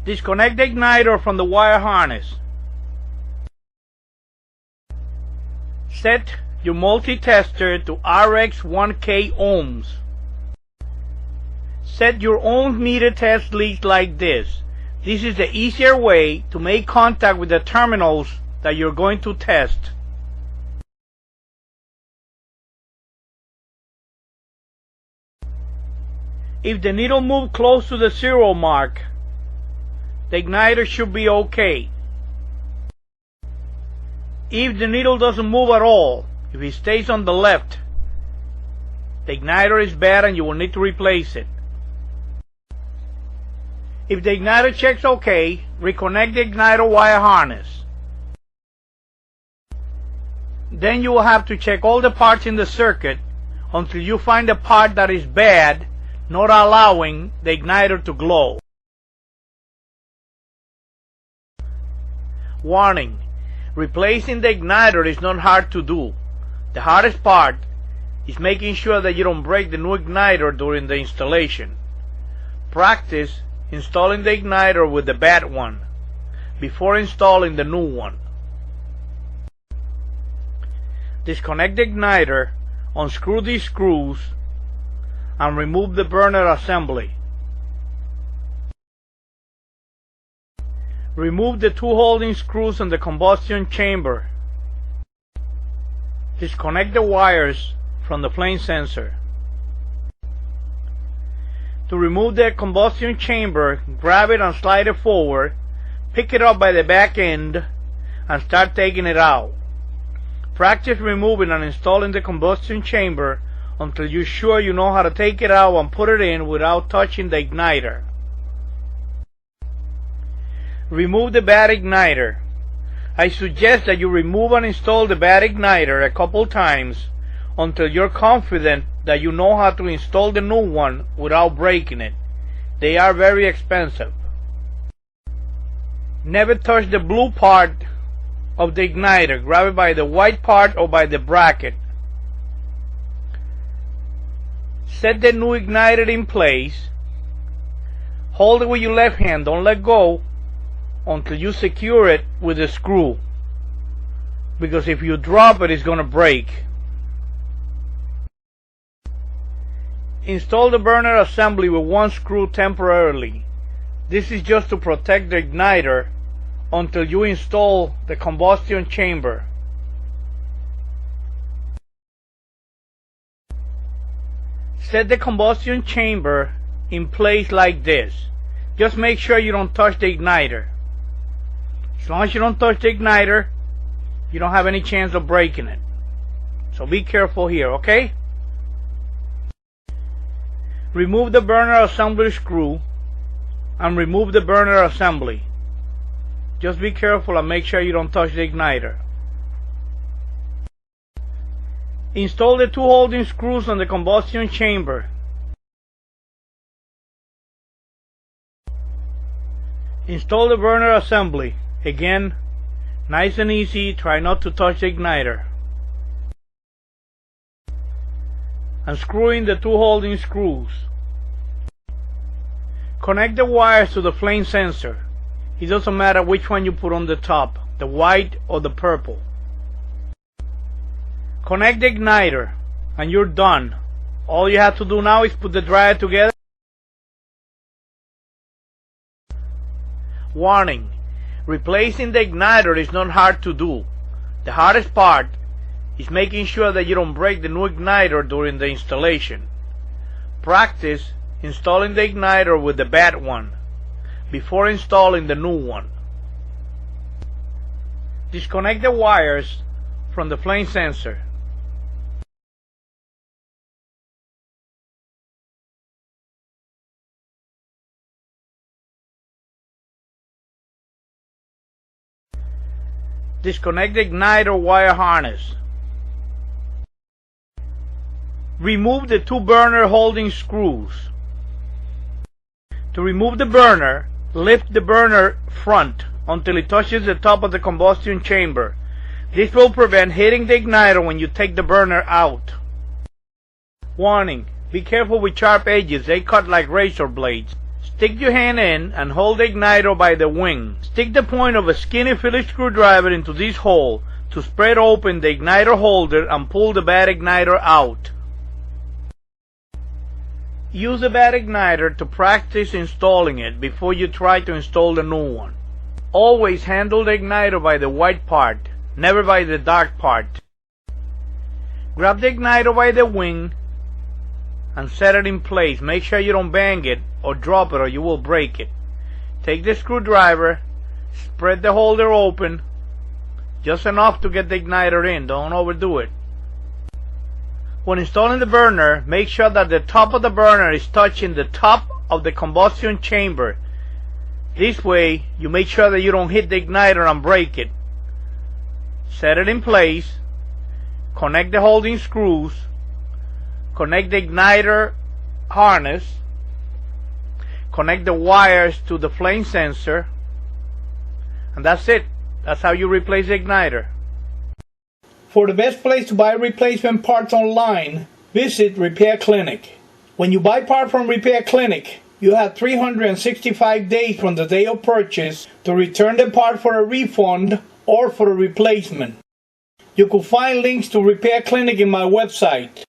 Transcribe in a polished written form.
Disconnect the igniter from the wire harness. Set your multi-tester to RX 1K ohms. Set your own meter test leads like this. This is the easier way to make contact with the terminals that you're going to test. If the needle moves close to the 0 mark, the igniter should be okay. If the needle doesn't move at all, if it stays on the left, the igniter is bad and you will need to replace it. If the igniter checks okay, reconnect the igniter wire harness. Then you will have to check all the parts in the circuit until you find the part that is bad, not allowing the igniter to glow. Warning: replacing the igniter is not hard to do. The hardest part is making sure that you don't break the new igniter during the installation. Practice installing the igniter with the bad one before installing the new one. Disconnect the igniter, unscrew these screws, and remove the burner assembly. Remove the 2 holding screws in the combustion chamber. Disconnect the wires from the flame sensor. To remove the combustion chamber, grab it and slide it forward, pick it up by the back end, and start taking it out. Practice removing and installing the combustion chamber until you're sure you know how to take it out and put it in without touching the igniter. Remove the bad igniter. I suggest that you remove and install the bad igniter a couple times until you're confident that you know how to install the new one without breaking it. They are very expensive. Never touch the blue part of the igniter. Grab it by the white part or by the bracket. Set the new igniter in place. Hold it with your left hand, don't let go until you secure it with a screw, because if you drop it, it's going to break. Install the burner assembly with 1 screw temporarily. This is just to protect the igniter until you install the combustion chamber. Set the combustion chamber in place like this. Just make sure you don't touch the igniter. As long as you don't touch the igniter, you don't have any chance of breaking it. So be careful here, okay? Remove the burner assembly screw and remove the burner assembly. Just be careful and make sure you don't touch the igniter. Install the 2 holding screws on the combustion chamber. Install the burner assembly. Again, nice and easy. Try not to touch the igniter. Unscrewing the 2 holding screws. Connect the wires to the flame sensor. It doesn't matter which one you put on the top, the white or the purple. Connect the igniter and you're done. All you have to do now is put the dryer together. Warning: replacing the igniter is not hard to do. The hardest part is making sure that you don't break the new igniter during the installation. Practice installing the igniter with the bad one before installing the new one. Disconnect the wires from the flame sensor. Disconnect the igniter wire harness. Remove the 2 burner holding screws. To remove the burner, lift the burner front until it touches the top of the combustion chamber. This will prevent hitting the igniter when you take the burner out. Warning: be careful with sharp edges, they cut like razor blades. Stick your hand in and hold the igniter by the wing. Stick the point of a skinny Phillips screwdriver into this hole to spread open the igniter holder and pull the bad igniter out. Use the bad igniter to practice installing it before you try to install the new one. Always handle the igniter by the white part, never by the dark part. Grab the igniter by the wing and set it in place. Make sure you don't bang it or drop it or you will break it. Take the screwdriver, spread the holder open, just enough to get the igniter in, don't overdo it. When installing the burner, make sure that the top of the burner is touching the top of the combustion chamber. This way, you make sure that you don't hit the igniter and break it. Set it in place, connect the holding screws, connect the igniter harness, connect the wires to the flame sensor, and that's it. That's how you replace the igniter. For the best place to buy replacement parts online, visit Repair Clinic. When you buy parts from Repair Clinic, you have 365 days from the day of purchase to return the part for a refund or for a replacement. You can find links to Repair Clinic in my website.